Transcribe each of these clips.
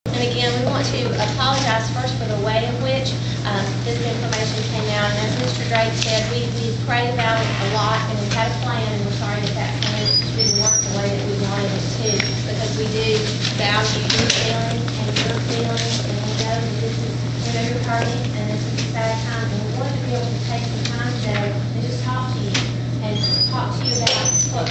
And again, we want to apologize first for the way in which this information came out. And as Mr. Drake said, we prayed about it a lot, and we had a plan, and we're sorry that plan didn't work the way that we wanted it to, because we do value your feelings and your feelings, and we know that this is, you're hurting, and this is a sad time, and we want to be able to take some time today and just talk to you, and talk to you about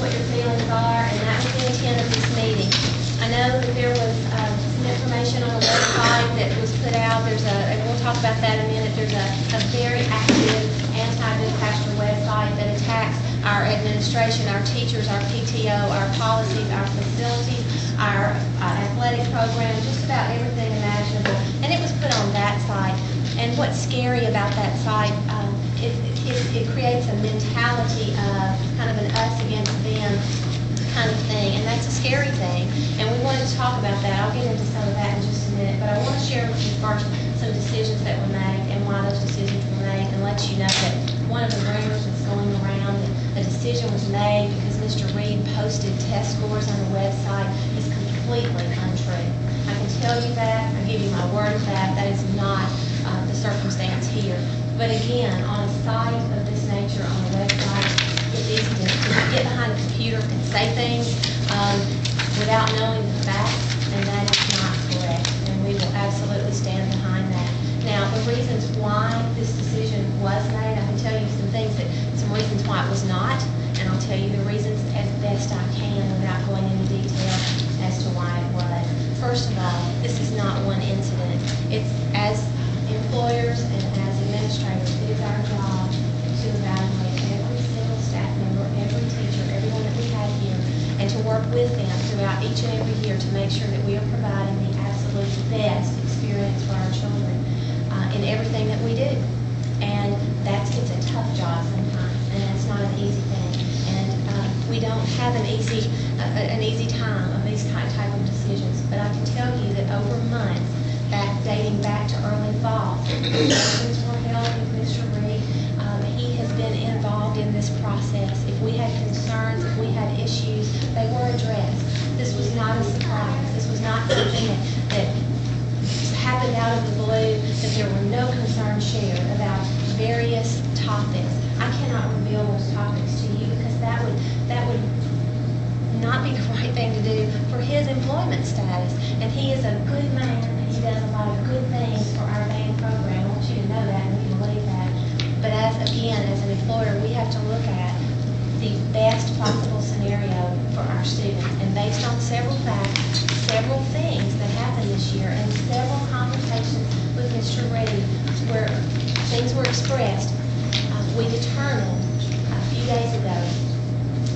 what your feelings are, and that was the intent of this meeting. I know that there was some information on the website that was put out. And we'll talk about that in a minute. There's a very active anti-Goodpasture website that attacks our administration, our teachers, our PTO, our policies, our facilities, our athletic program, just about everything imaginable. And it was put on that site. And what's scary about that site, it creates a mentality of kind of an us against them kind of thing, and that's a scary thing, and we wanted to talk about that. I'll get into some of that in just a minute, but I want to share with you first some decisions that were made and why those decisions were made, and let you know that one of the rumors that's going around that a decision was made because Mr. Reed posted test scores on the website is completely untrue. I can tell you that. I give you my word of that. That is not the circumstance here. But again, on a site of this nature on the website, it's easy to get behind a computer and say things without knowing the facts, and that is not correct, and we will absolutely stand behind that. Now, the reasons why this decision was made, I can tell you some reasons why it was not, and I'll tell you the reasons as best I can without going into detail as to why it was. First of all, this is not one incident. It's, as employers and as administrators, it is our job to evaluate every single staff member, every teacher, everyone that we have here, and to work with them throughout each and every year to make sure that we are providing the absolute best experience for our children in everything that we do. And it's a tough job sometimes, and it's not an easy thing. And we don't have an easy time of these type of decisions. But I can tell you that over months, dating back to early fall, discussions were held with Mr. Reed. He has been involved in this process. If we had concerns, if we had issues, they were addressed. This was not a surprise. This was not something that happened out of the blue, that there were no concerns shared about various topics. I cannot reveal those topics to you because that would not be the right thing to do for his employment status. And he is a good man, and he does a lot of good things for our band program. I want you to know that, and we believe that. But as an employer, we have to look at the best possible scenario for our students. And based on several facts, several things that happened this year, and several conversations with Mr. Reed where things were expressed, we determined a few days ago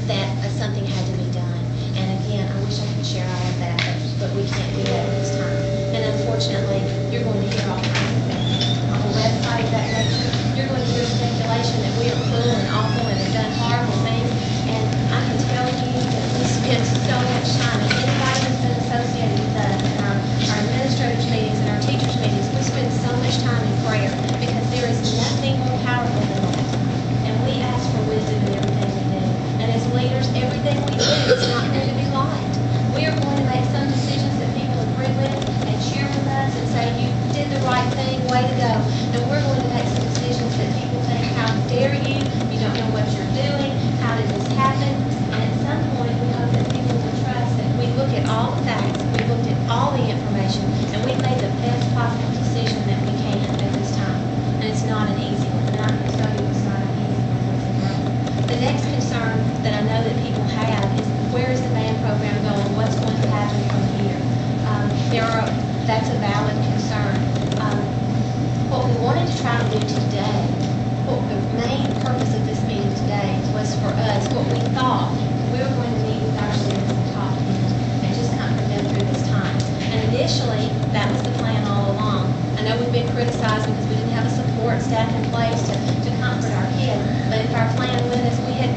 that something had to be done. And again, I wish I could share all of that, but we can't do that at this time. And unfortunately, you're going to hear all kinds of things on the website of that nature. You're going to hear speculation that we are cruel and awful and have done horrible things. And I can tell you that we spend so much time, and anybody who's been associated with us in our administrators' meetings and our teachers' meetings, we spend so much time in prayer because there is nothing more powerful than that. And we ask for wisdom in everything we do. And as leaders, everything we do is not going to be liked. We are going to make some decisions that people agree with and cheer with us and say, you did the right thing, way to go. And we're going to make some decisions that people think, how dare you, you don't know what you're doing, how did this happen? And at some point, we hope that people will trust that we look at all the facts, we looked at all the information, and we made the best possible decision that we can at this time. And it's not an easy one, and I can tell you it's not an easy one. The next concern that I know that people have is, where is the band program going? What's going to happen from here? That's a valid concern. What we wanted to try to do today, what the main purpose of this meeting today was for us, what we thought we were going to meet with our students and talk to them and just comfort them through this time. And initially, that was the plan all along. I know we've been criticized because we didn't have a support staff in place to comfort our kids, but if our plan went as we had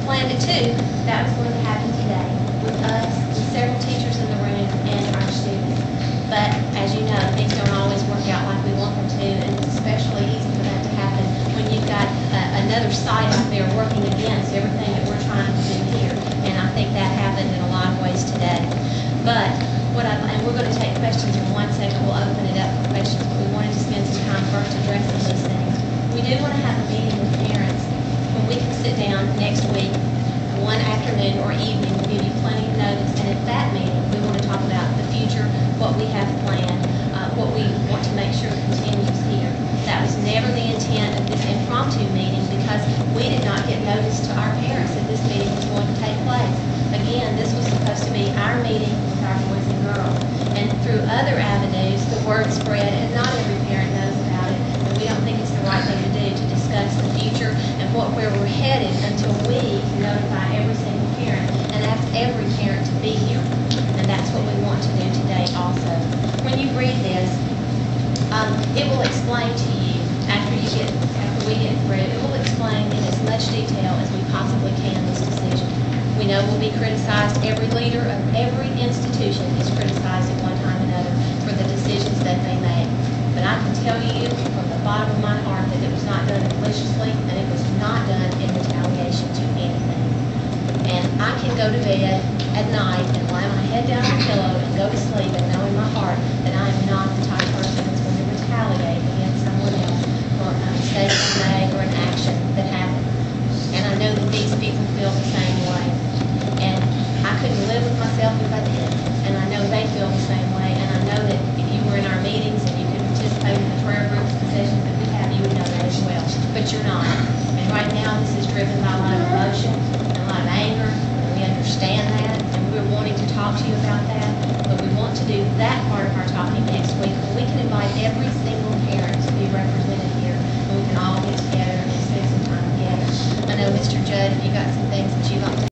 planned it to, that was going to happen today with us, with several teachers in the room, and our students. But as you know, things don't always work out like we want them to, and it's especially easy for that to happen when you've got another side out there working against everything that we're trying to do here. And I think that happened in a lot of ways today. But and we're going to take questions in 1 second. We'll open it up for questions, but we wanted to spend some time first addressing those things. We do want to have a meeting with parents when we can sit down next week, one afternoon or evening. We'll give you plenty of notice, and at that meeting, we want to talk about the future, what we have planned, what we want to make sure continues here. That was never the intent of this impromptu meeting, because we did not get notice to our parents that this meeting was going to take place. Again, this was supposed to be our meeting with our boys and girls. And through other avenues, the word spread, and not every parent knows about it, and we don't think it's the right thing to do to discuss the future and where we're headed until we notify every single parent and ask every parent to be here. And that's what we want to do today also. When you read this, it will explain to you, after we get through, it will explain in as much detail as we possibly can this decision. We know we'll be criticized. Every leader of every institution is criticized at